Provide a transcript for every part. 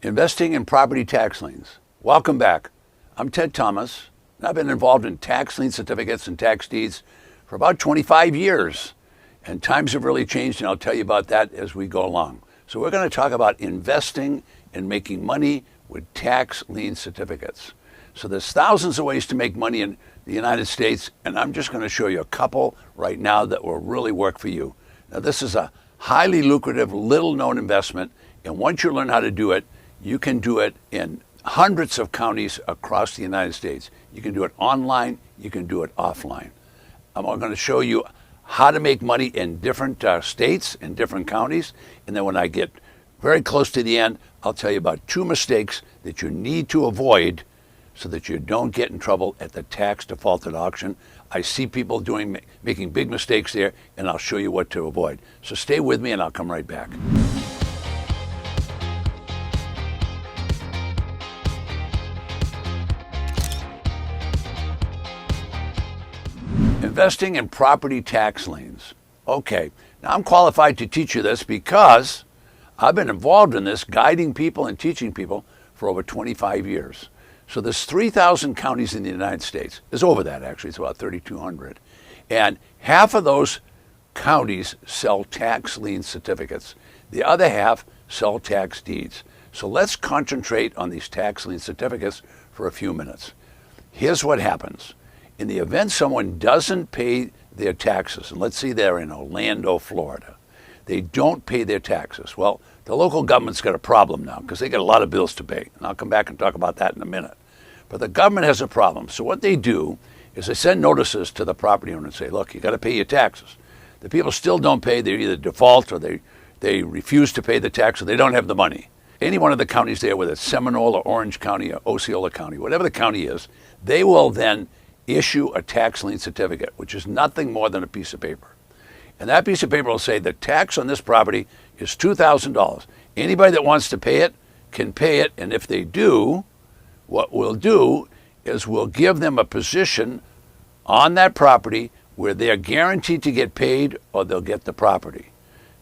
Investing in property tax liens. Welcome back. I'm Ted Thomas, and I've been involved in tax lien certificates and tax deeds for about 25 years. And times have really changed, and I'll tell you about that as we go along. So we're going to talk about investing and making money with tax lien certificates. So there's thousands of ways to make money in the United States, and I'm just going to show you a couple right now that will really work for you. Now, this is a highly lucrative, little-known investment, and once you learn how to do it, you can do it in hundreds of counties across the United States. You can do it online, you can do it offline. I'm going to show you how to make money in different states, in different counties, and then when I get very close to the end, I'll tell you about 2 mistakes that you need to avoid so that you don't get in trouble at the tax defaulted auction. I see people making big mistakes there, and I'll show you what to avoid. So stay with me, and I'll come right back. Investing in property tax liens. Okay, now I'm qualified to teach you this because I've been involved in this, guiding people and teaching people for over 25 years. So there's 3,000 counties in the United States. There's over that, actually. It's about 3,200. And half of those counties sell tax lien certificates. The other half sell tax deeds. So let's concentrate on these tax lien certificates for a few minutes. Here's what happens. In the event someone doesn't pay their taxes, and let's say they're in Orlando, Florida, they don't pay their taxes. Well, the local government's got a problem now because they got a lot of bills to pay. And I'll come back and talk about that in a minute. But the government has a problem. So what they do is they send notices to the property owner and say, look, you got to pay your taxes. The people still don't pay. They either default or they refuse to pay the tax or they don't have the money. Any one of the counties there, whether it's Seminole or Orange County or Osceola County, whatever the county is, they will then issue a tax lien certificate, which is nothing more than a piece of paper. And that piece of paper will say the tax on this property is $2,000. Anybody that wants to pay it can pay it, and if they do, what we'll do is we'll give them a position on that property where they're guaranteed to get paid or they'll get the property.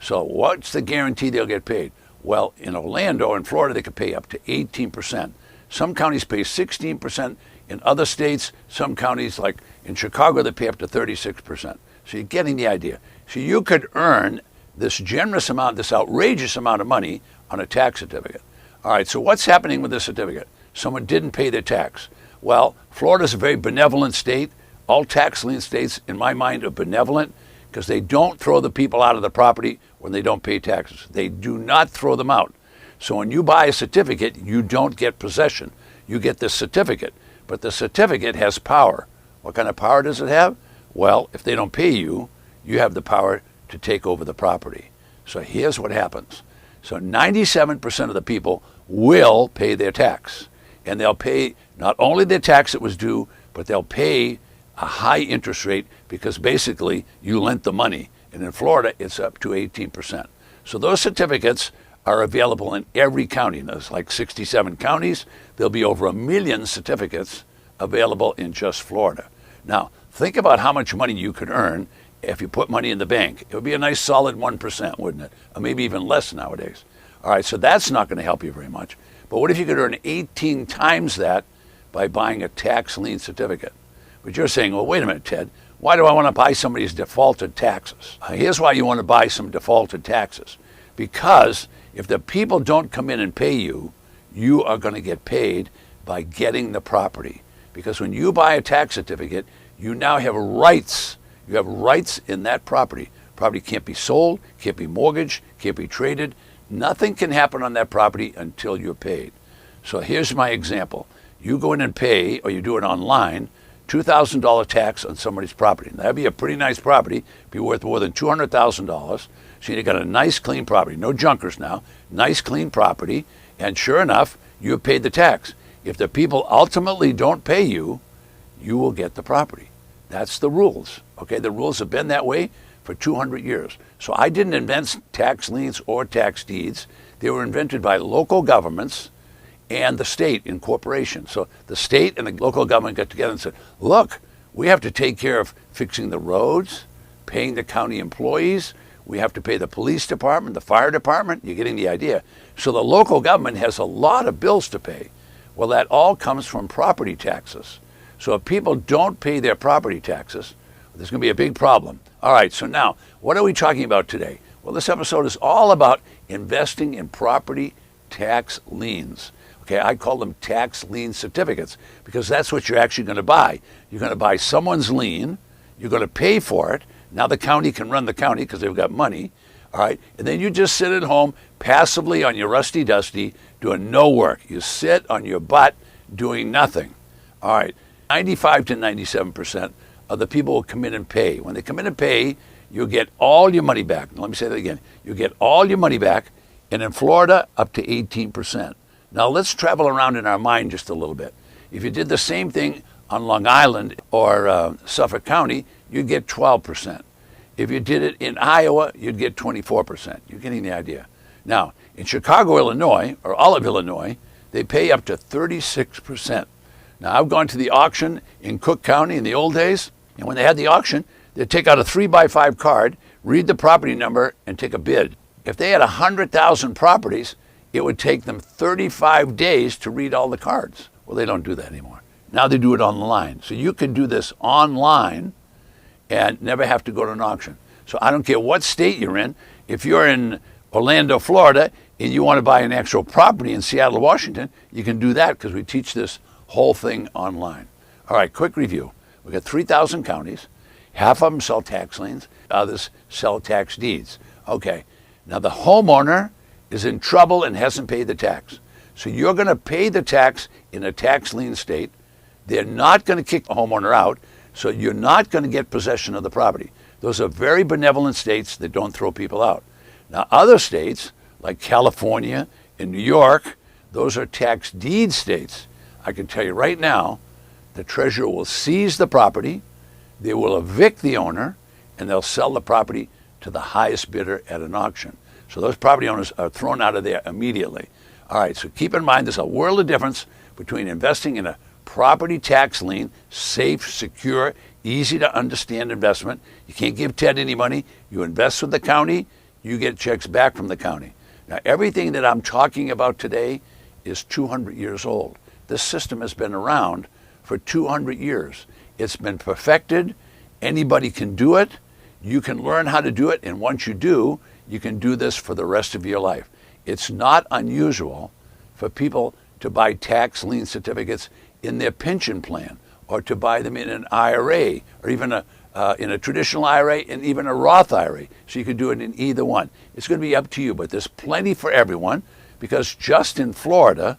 So what's the guarantee they'll get paid? Well, in Orlando, in Florida, they could pay up to 18%. Some counties pay 16%. In other states, some counties, like in Chicago, they pay up to 36%. So you're getting the idea. So you could earn this generous amount, this outrageous amount of money on a tax certificate. All right, so what's happening with this certificate? Someone didn't pay their tax. Well, Florida's a very benevolent state. All tax lien states, in my mind, are benevolent because they don't throw the people out of the property when they don't pay taxes. They do not throw them out. So when you buy a certificate, you don't get possession. You get this certificate. But the certificate has power. What kind of power does it have? Well, if they don't pay you, you have the power to take over the property. So here's what happens. So 97% of the people will pay their tax. And they'll pay not only their tax that was due, but they'll pay a high interest rate because basically you lent the money. And in Florida, it's up to 18%. So those certificates are available in every county. There's like 67 counties. There'll be over 1 million certificates available in just Florida. Now, think about how much money you could earn if you put money in the bank. It would be a nice solid 1%, wouldn't it? Or maybe even less nowadays. All right, so that's not going to help you very much. But what if you could earn 18 times that by buying a tax lien certificate? But you're saying, well, wait a minute, Ted. Why do I want to buy somebody's defaulted taxes? Here's why you want to buy some defaulted taxes. Because if the people don't come in and pay you, you are going to get paid by getting the property. Because when you buy a tax certificate, you now have rights. You have rights in that property. Property can't be sold, can't be mortgaged, can't be traded. Nothing can happen on that property until you're paid. So here's my example. You go in and pay, or you do it online, $2,000 tax on somebody's property. Now, that'd be a pretty nice property, be worth more than $200,000. So you got a nice, clean property, no junkers now, nice, clean property, and sure enough, you have paid the tax. If the people ultimately don't pay you, you will get the property. That's the rules, okay? The rules have been that way for 200 years. So I didn't invent tax liens or tax deeds. They were invented by local governments and the state in corporations. So the state and the local government got together and said, look, we have to take care of fixing the roads, paying the county employees. We have to pay the police department, the fire department. You're getting the idea. So the local government has a lot of bills to pay. Well, that all comes from property taxes. So if people don't pay their property taxes, there's going to be a big problem. All right, so now, what are we talking about today? Well, this episode is all about investing in property tax liens. Okay, I call them tax lien certificates because that's what you're actually going to buy. You're going to buy someone's lien. You're going to pay for it. Now the county can run the county because they've got money. All right, and then you just sit at home passively on your rusty dusty doing no work. You sit on your butt doing nothing. All right, 95 to 97% of the people will come in and pay. When they come in and pay, you'll get all your money back. Now, let me say that again. You get all your money back, and in Florida, up to 18%. Now, let's travel around in our mind just a little bit. If you did the same thing on Long Island or Suffolk County, you'd get 12%. If you did it in Iowa, you'd get 24%. You're getting the idea. Now, in Chicago, Illinois, or all of Illinois, they pay up to 36%. Now, I've gone to the auction in Cook County in the old days, and when they had the auction, they'd take out a 3x5 card, read the property number, and take a bid. If they had 100,000 properties, it would take them 35 days to read all the cards. Well, they don't do that anymore. Now they do it online. So you can do this online and never have to go to an auction. So I don't care what state you're in. If you're in Orlando, Florida, and you want to buy an actual property in Seattle, Washington, you can do that because we teach this whole thing online. All right, quick review. We've got 3,000 counties. Half of them sell tax liens. Others sell tax deeds. Okay, now the homeowner is in trouble and hasn't paid the tax. So you're going to pay the tax in a tax lien state. They're not going to kick the homeowner out, so you're not going to get possession of the property. Those are very benevolent states that don't throw people out. Now, other states, like California and New York, those are tax deed states. I can tell you right now, the treasurer will seize the property, they will evict the owner, and they'll sell the property to the highest bidder at an auction. So those property owners are thrown out of there immediately. All right, so keep in mind there's a world of difference between investing in a property tax lien, safe, secure, easy to understand investment. You can't give Ted any money. You invest with the county, you get checks back from the county. Now, everything that I'm talking about today is 200 years old. This system has been around for 200 years. It's been perfected. Anybody can do it. You can learn how to do it, and once you do, you can do this for the rest of your life. It's not unusual for people to buy tax lien certificates in their pension plan, or to buy them in an IRA, or even in a traditional IRA, and even a Roth IRA. So you can do it in either one. It's going to be up to you, but there's plenty for everyone, because just in Florida,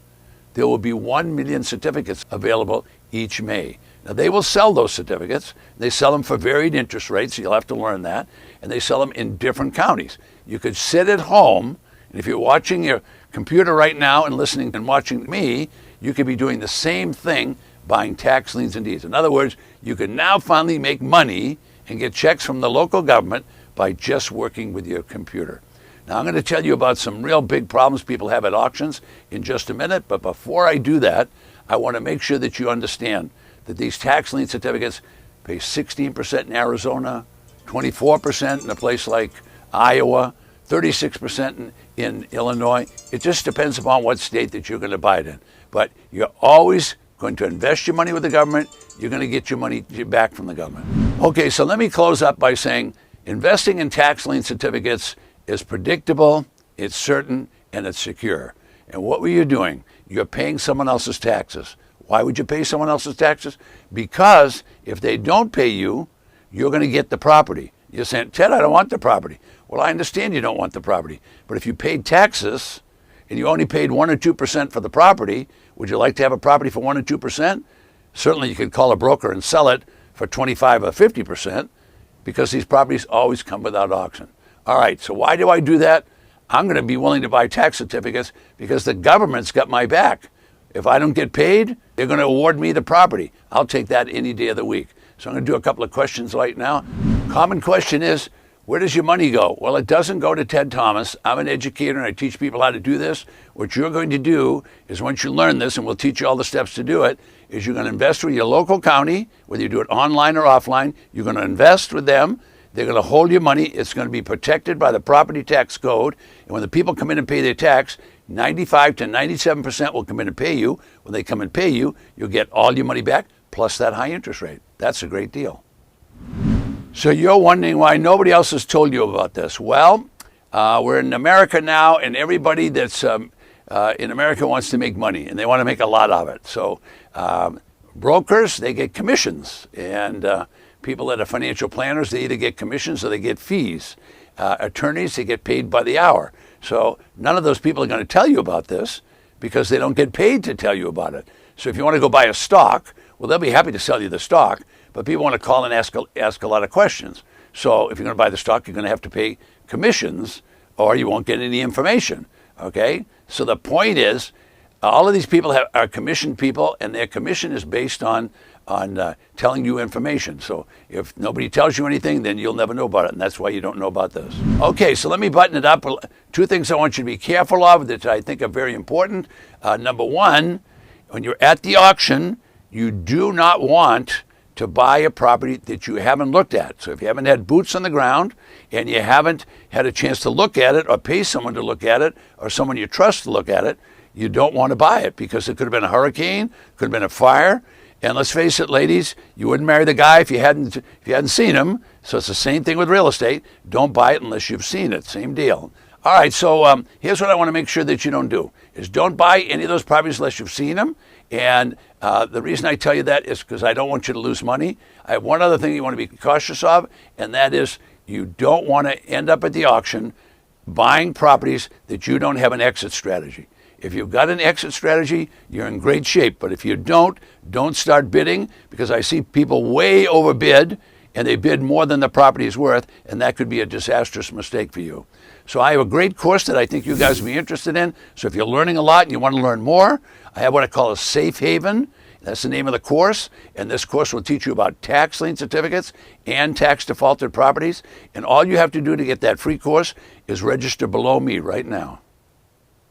there will be 1 million certificates available each May. Now, they will sell those certificates. They sell them for varied interest rates, so you'll have to learn that, and they sell them in different counties. You could sit at home, and if you're watching your computer right now and listening and watching me, you could be doing the same thing, buying tax liens and deeds. In other words, you can now finally make money and get checks from the local government by just working with your computer. Now, I'm going to tell you about some real big problems people have at auctions in just a minute, but before I do that, I want to make sure that you understand that these tax lien certificates pay 16% in Arizona, 24% in a place like Iowa, 36% in Illinois. It just depends upon what state that you're going to buy it in. But you're always going to invest your money with the government. You're going to get your money back from the government. Okay, so let me close up by saying investing in tax lien certificates is predictable, it's certain, and it's secure. And what were you doing? You're paying someone else's taxes. Why would you pay someone else's taxes? Because if they don't pay you, you're going to get the property. You're saying, Ted, I don't want the property. Well, I understand you don't want the property. But if you paid taxes and you only paid 1 or 2% for the property, would you like to have a property for 1 or 2%? Certainly you could call a broker and sell it for 25 or 50%, because these properties always come without auction. All right, so why do I do that? I'm going to be willing to buy tax certificates because the government's got my back. If I don't get paid, they're going to award me the property. I'll take that any day of the week. So I'm going to do a couple of questions right now. Common question is, where does your money go? Well, it doesn't go to Ted Thomas. I'm an educator and I teach people how to do this. What you're going to do is, once you learn this, and we'll teach you all the steps to do it, is you're going to invest with your local county, whether you do it online or offline. You're going to invest with them. They're going to hold your money. It's going to be protected by the property tax code. And when the people come in and pay their tax, 95 to 97% will come in and pay you. When they come and pay you, you'll get all your money back plus that high interest rate. That's a great deal. So you're wondering why nobody else has told you about this. Well, we're in America now, and everybody that's in America wants to make money, and they want to make a lot of it. So brokers, they get commissions, and people that are financial planners, they either get commissions or they get fees. Attorneys, they get paid by the hour. So none of those people are going to tell you about this because they don't get paid to tell you about it. So if you want to go buy a stock, well, they'll be happy to sell you the stock, but people want to call and ask a lot of questions. So if you're going to buy the stock, you're going to have to pay commissions or you won't get any information, okay? So the point is, all of these people are commissioned people, and their commission is based on telling you information. So if nobody tells you anything, then you'll never know about it, and that's why you don't know about this. Okay, so let me button it up. Two things I want you to be careful of that I think are very important. Number one, when you're at the auction, you do not want to buy a property that you haven't looked at. So if you haven't had boots on the ground and you haven't had a chance to look at it or pay someone to look at it or someone you trust to look at it, you don't want to buy it because it could have been a hurricane, could have been a fire. And let's face it, ladies, you wouldn't marry the guy if you hadn't seen him. So it's the same thing with real estate. Don't buy it unless you've seen it. Same deal. All right, so here's what I want to make sure that you don't do, is don't buy any of those properties unless you've seen them. And the reason I tell you that is because I don't want you to lose money. I have one other thing you want to be cautious of, and that is you don't want to end up at the auction buying properties that you don't have an exit strategy. If you've got an exit strategy, you're in great shape. But if you don't start bidding, because I see people way overbid and they bid more than the property is worth, and that could be a disastrous mistake for you. So I have a great course that I think you guys will be interested in. So if you're learning a lot and you want to learn more, I have what I call a safe haven. That's the name of the course. And this course will teach you about tax lien certificates and tax defaulted properties. And all you have to do to get that free course is register below me right now.